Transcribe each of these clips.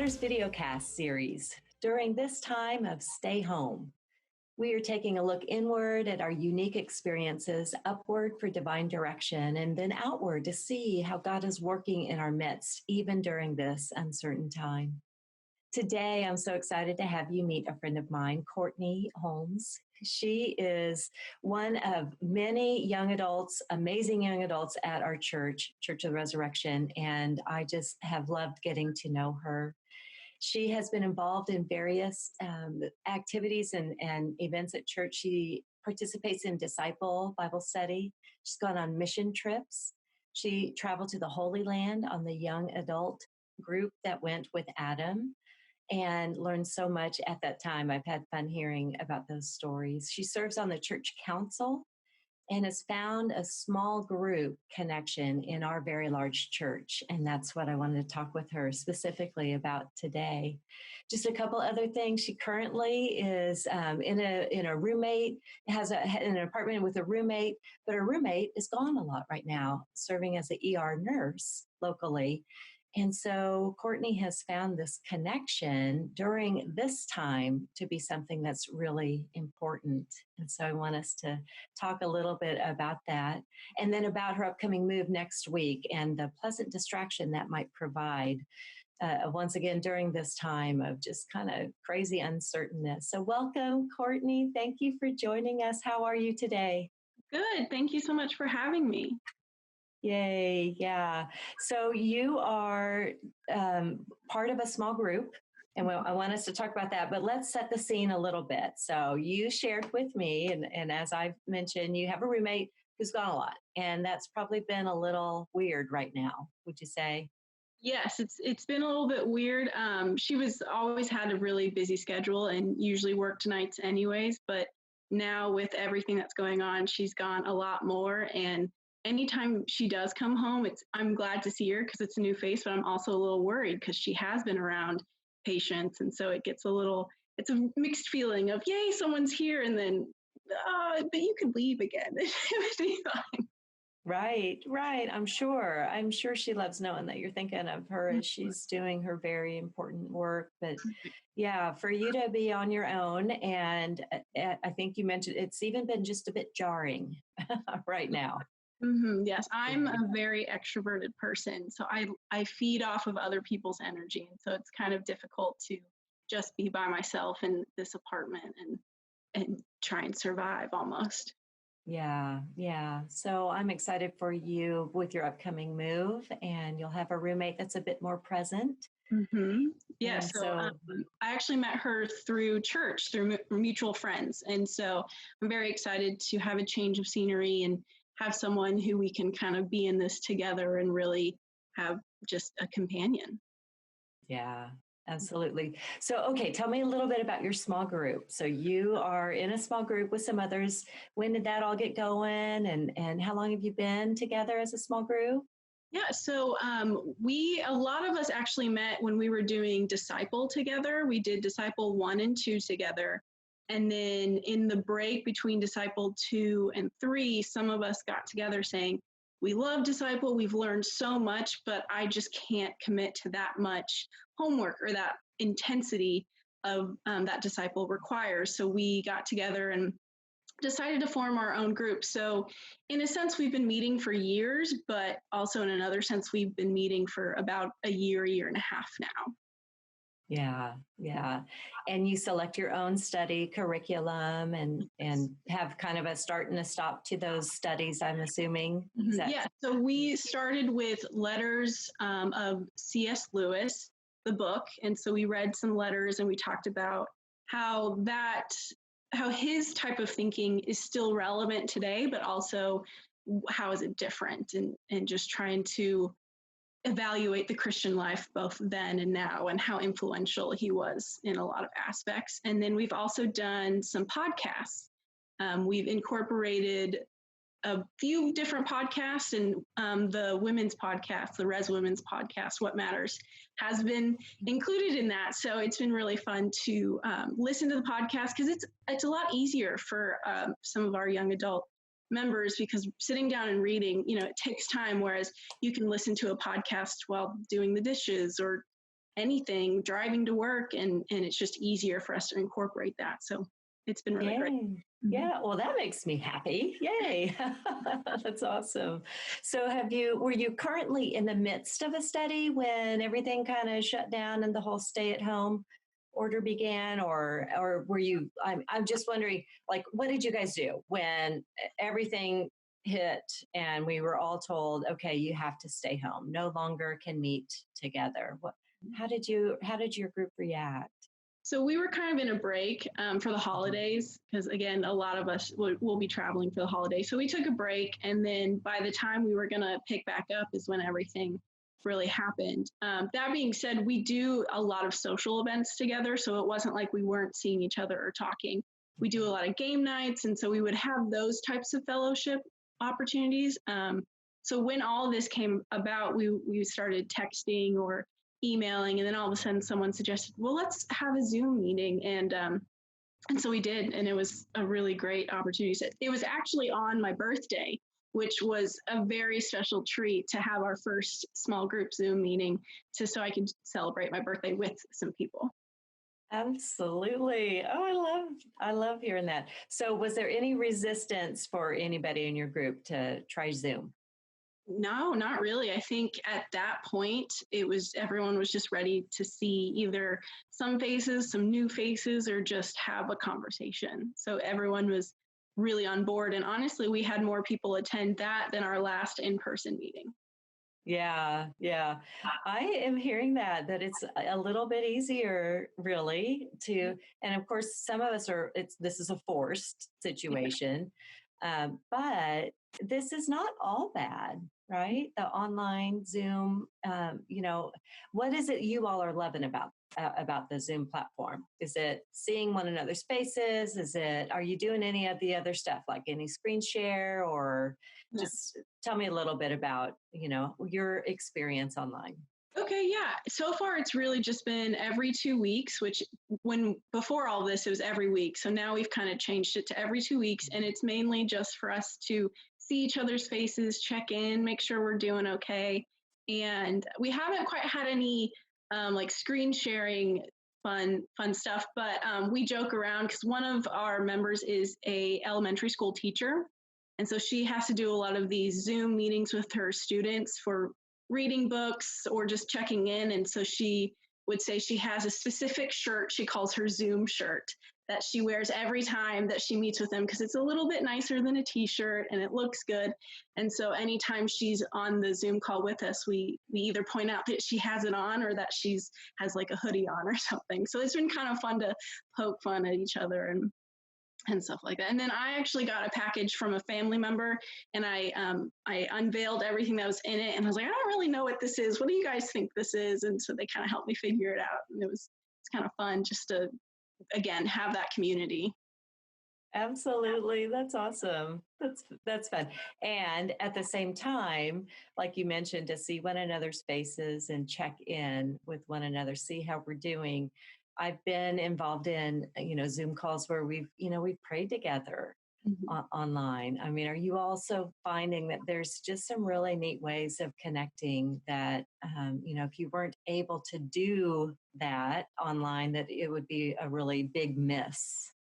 Mother's Videocast series. During this time of stay home, we are taking a look inward at our unique experiences, upward for divine direction, and then outward to see how God is working in our midst, even during this uncertain time. Today, I'm so excited to have you meet a friend of mine, Courtney Holmes. She is one of many young adults, amazing young adults at our church, Church of the Resurrection, and I just have loved getting to know her. She has been involved in various activities and events at church. She participates in Disciple Bible Study. She's gone on mission trips. She traveled to the Holy Land on the young adult group that went with Adam and learned so much at that time. I've had fun hearing about those stories. She serves on the church council and has found a small group connection in our very large church. And that's what I wanted to talk with her specifically about today. Just a couple other things. She currently is in a roommate, has an apartment with a roommate, but her roommate is gone a lot right now, serving as an ER nurse locally. And so Courtney has found this connection during this time to be something that's really important. And so I want us to talk a little bit about that and then about her upcoming move next week and the pleasant distraction that might provide once again during this time of just kind of crazy uncertainness. So welcome, Courtney. Thank you for joining us. How are you today? Good. Thank you so much for having me. Yay. Yeah. So you are part of a small group, and I want us to talk about that, but let's set the scene a little bit. So you shared with me, and as I've mentioned, you have a roommate who's gone a lot, and that's probably been a little weird right now, would you say? Yes, it's been a little bit weird. She was always had a really busy schedule and usually worked nights anyways, but now with everything that's going on, she's gone a lot more. And anytime she does come home, I'm glad to see her because it's a new face, but I'm also a little worried because she has been around patients. And so it's a mixed feeling of, yay, someone's here. And then, but you could leave again. It would be fine. Right. I'm sure she loves knowing that you're thinking of her as she's doing her very important work. But yeah, for you to be on your own, and I think you mentioned it's even been just a bit jarring right now. Mm-hmm, yes, I'm a very extroverted person, so I feed off of other people's energy, and so it's kind of difficult to just be by myself in this apartment and try and survive almost. Yeah. So I'm excited for you with your upcoming move, and you'll have a roommate that's a bit more present. Mm-hmm. Yeah, so I actually met her through church, through mutual friends, and so I'm very excited to have a change of scenery and have someone who we can kind of be in this together and really have just a companion. Yeah, absolutely. So, okay, tell me a little bit about your small group. So you are in a small group with some others. When did that all get going? And how long have you been together as a small group? Yeah, so a lot of us actually met when we were doing Disciple together. We did Disciple 1 and 2 together. And then in the break between Disciple 2 and 3, some of us got together saying, we love Disciple, we've learned so much, but I just can't commit to that much homework or that intensity of that Disciple requires. So we got together and decided to form our own group. So in a sense, we've been meeting for years, but also in another sense, we've been meeting for about a year and a half now. Yeah. And you select your own study curriculum and have kind of a start and a stop to those studies, I'm assuming. Yeah, so we started with letters of C.S. Lewis, the book. And so we read some letters and we talked about how his type of thinking is still relevant today, but also how is it different, and just trying to evaluate the Christian life both then and now and how influential he was in a lot of aspects. And then we've also done some podcasts. We've incorporated a few different podcasts, and the women's podcast, the Res Women's podcast, What Matters, has been included in that. So it's been really fun to listen to the podcast because it's a lot easier for some of our young adult members, because sitting down and reading, it takes time, whereas you can listen to a podcast while doing the dishes or anything, driving to work, and it's just easier for us to incorporate that. So it's been really great. Yay. Yeah, well, that makes me happy. Yay. That's awesome. So were you currently in the midst of a study when everything kind of shut down and the whole stay at home order began, or were you, I'm just wondering, like, what did you guys do when everything hit and we were all told, okay, you have to stay home, no longer can meet together? How did your group react? So we were kind of in a break for the holidays because, again, a lot of us will be traveling for the holidays. So we took a break, and then by the time we were going to pick back up is when everything really happened. That being said, we do a lot of social events together, so it wasn't like we weren't seeing each other or talking. We do a lot of game nights, and so we would have those types of fellowship opportunities. So when all this came about, we started texting or emailing, and then all of a sudden someone suggested, well, let's have a Zoom meeting. And so we did, and it was a really great opportunity. So it was actually on my birthday, which was a very special treat to have our first small group Zoom meeting so I could celebrate my birthday with some people. Absolutely. Oh, I love hearing that. So was there any resistance for anybody in your group to try Zoom? No, not really. I think at that point, everyone was just ready to see either some faces, some new faces, or just have a conversation. So everyone was really on board. And honestly, we had more people attend that than our last in-person meeting. Yeah, yeah. I am hearing that it's a little bit easier really and of course some of us this is a forced situation. But this is not all bad, right? The online Zoom, what is it you all are loving about the Zoom platform? Is it seeing one another's faces? Are you doing any of the other stuff, like any screen share, or just tell me a little bit about, your experience online? Okay, yeah. So far, it's really just been every 2 weeks, which before all this, it was every week. So now we've kind of changed it to every 2 weeks, and it's mainly just for us to see each other's faces, check in, make sure we're doing okay. And we haven't quite had any like screen sharing fun stuff, but we joke around because one of our members is a elementary school teacher. And so she has to do a lot of these Zoom meetings with her students for reading books or just checking in. And so she would say she has a specific shirt she calls her Zoom shirt that she wears every time that she meets with them because it's a little bit nicer than a t-shirt and it looks good. And so anytime she's on the Zoom call with us, we either point out that she has it on or that has like a hoodie on or something. So it's been kind of fun to poke fun at each other and stuff like that. And then I actually got a package from a family member, and I unveiled everything that was in it, and I was like, I don't really know what this is. What do you guys think this is? And so they kind of helped me figure it out, and it's kind of fun just to, again, have that community. Absolutely. That's awesome. That's fun. And at the same time, like you mentioned, to see one another's faces and check in with one another, see how we're doing. I've been involved in, Zoom calls where we've prayed together online. I mean, are you also finding that there's just some really neat ways of connecting that, if you weren't able to do that online, that it would be a really big miss?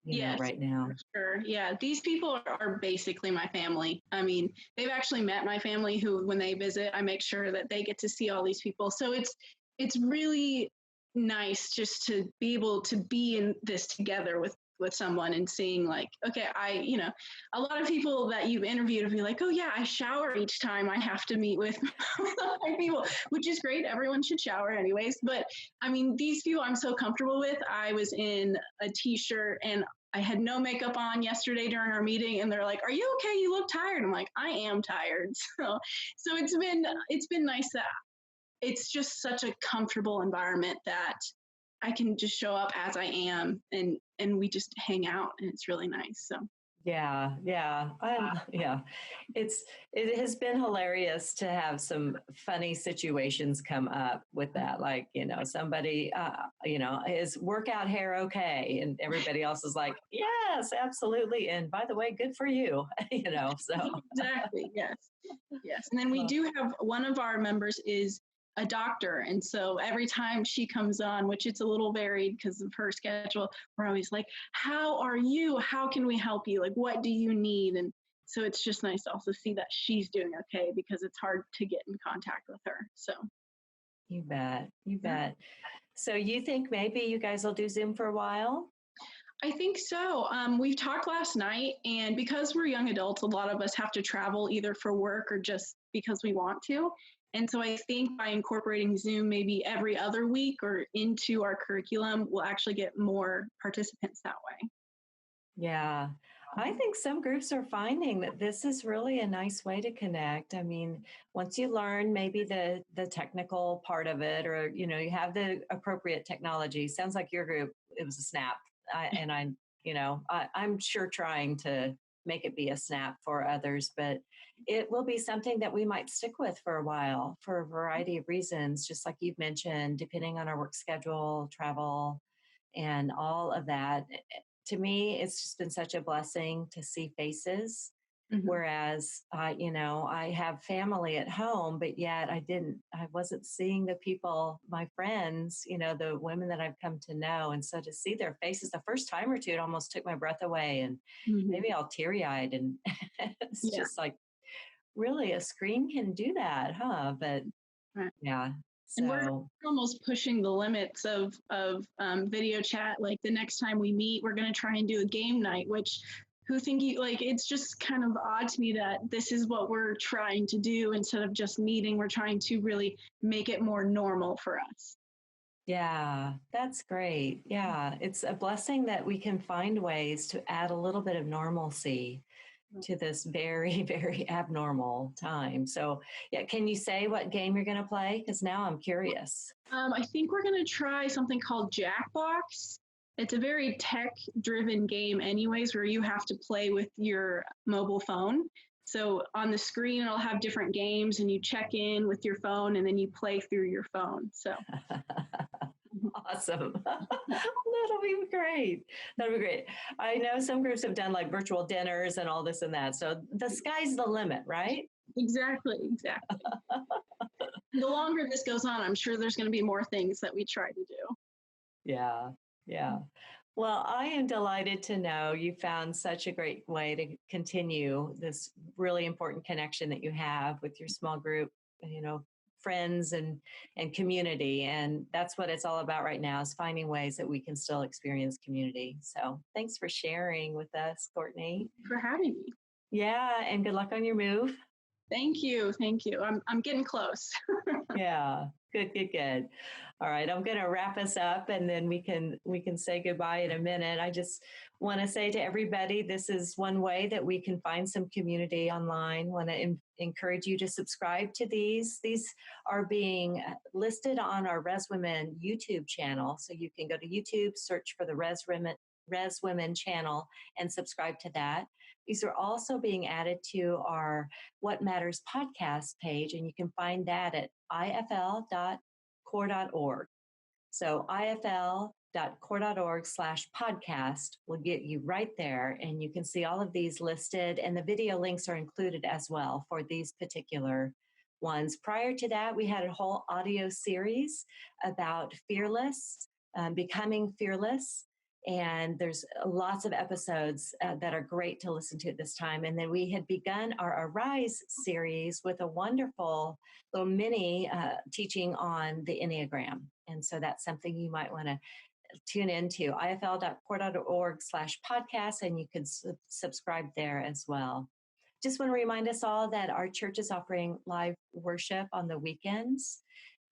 Yes, Right now. for sure. Yeah, these people are basically my family. I mean, they've actually met my family who, when they visit, I make sure that they get to see all these people. So it's really nice just to be able to be in this together with someone and seeing like, okay, a lot of people that you've interviewed will be like, oh yeah, I shower each time I have to meet with other people, which is great. Everyone should shower anyways. But I mean, these people I'm so comfortable with. I was in a t-shirt and I had no makeup on yesterday during our meeting, and they're like, are you okay? You look tired. I'm like, I am tired. So it's been nice that it's just such a comfortable environment that I can just show up as I am, and we just hang out, and it's really nice. So Yeah, yeah, yeah. It has been hilarious to have some funny situations come up with that. Like, somebody, is workout hair okay? And everybody else is like, yes, absolutely. And by the way, good for you, so. exactly, yes. And then we do have one of our members is a doctor. And so every time she comes on, which it's a little varied because of her schedule, we're always like, how are you? How can we help you? Like, what do you need? And so it's just nice to also see that she's doing okay, because it's hard to get in contact with her. So You bet. You yeah. bet. So you think maybe you guys will do Zoom for a while? I think so. We've talked last night, and because we're young adults, a lot of us have to travel either for work or just because we want to. And so I think by incorporating Zoom maybe every other week or into our curriculum, we'll actually get more participants that way. Yeah. I think some groups are finding that this is really a nice way to connect. I mean, once you learn maybe the technical part of it, or you have the appropriate technology. Sounds like your group, it was a snap. I'm sure trying to make it be a snap for others, but it will be something that we might stick with for a while for a variety of reasons, just like you've mentioned, depending on our work schedule, travel, and all of that. To me, it's just been such a blessing to see faces. Mm-hmm. Whereas, I have family at home, but yet I wasn't seeing the people, my friends, the women that I've come to know. And so to see their faces the first time or two, it almost took my breath away, and Mm-hmm. maybe all teary eyed. And it's just like, really, a screen can do that, huh? But Right. yeah. And we're So almost pushing the limits of video chat. Like the next time we meet, we're going to try and do a game night, which who think you like, it's just kind of odd to me that this is what we're trying to do. Instead of just meeting, we're trying to really make it more normal for us. yeah, that's great. Yeah, it's a blessing that we can find ways to add a little bit of normalcy to this very, very abnormal time. So, yeah, can you say what game you're going to play? Because now I'm curious. I think we're going to try something called Jackbox. It's a very tech-driven game anyways, where you have to play with your mobile phone. So on the screen, it'll have different games, and you check in with your phone, and then you play through your phone. So Awesome. That'll be great. That'll be great. I know some groups have done like virtual dinners and all this and that. So the sky's the limit, right? Exactly. The longer this goes on, I'm sure there's going to be more things that we try to do. Yeah. Yeah. Well, I am delighted to know you found such a great way to continue this really important connection that you have with your small group, friends and community. And that's what it's all about right now, is finding ways that we can still experience community. So thanks for sharing with us, Courtney. For having me. Yeah. And good luck on your move. Thank you. I'm getting close. Yeah. Good. All right. I'm going to wrap us up, and then we can say goodbye in a minute. I just want to say to everybody, this is one way that we can find some community online. Want to encourage you to subscribe to these. These are being listed on our Res Women YouTube channel. So you can go to YouTube, search for the Res Women channel, and subscribe to that. These are also being added to our What Matters podcast page, and you can find that at ifl.core.org. So ifl.core.org/podcast will get you right there, and you can see all of these listed, and the video links are included as well for these particular ones. Prior to that, we had a whole audio series about fearless, becoming fearless. And there's lots of episodes that are great to listen to at this time. And then we had begun our Arise series with a wonderful little mini teaching on the Enneagram. And so that's something you might want to tune into, ifl.core.org/podcast, and you can subscribe there as well. Just want to remind us all that our church is offering live worship on the weekends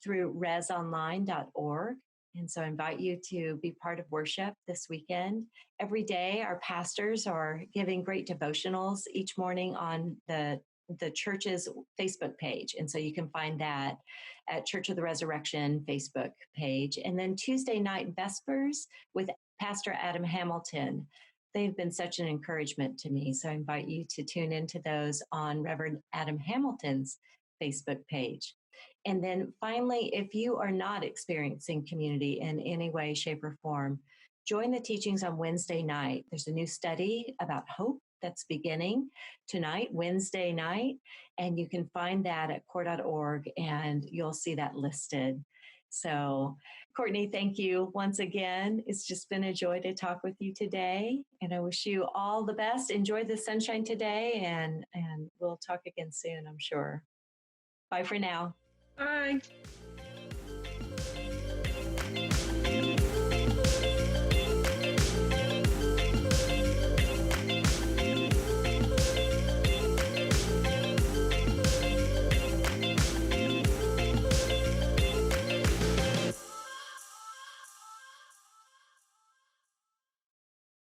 through resonline.org. And so I invite you to be part of worship this weekend. Every day, our pastors are giving great devotionals each morning on the church's Facebook page. And so you can find that at Church of the Resurrection Facebook page. And then Tuesday night Vespers with Pastor Adam Hamilton. They've been such an encouragement to me. So I invite you to tune into those on Reverend Adam Hamilton's Facebook page. And then finally, if you are not experiencing community in any way, shape, or form, join the teachings on Wednesday night. There's a new study about hope that's beginning tonight, Wednesday night. And you can find that at core.org and you'll see that listed. So, Courtney, thank you once again. It's just been a joy to talk with you today. And I wish you all the best. Enjoy the sunshine today, and we'll talk again soon, I'm sure. Bye for now. Bye.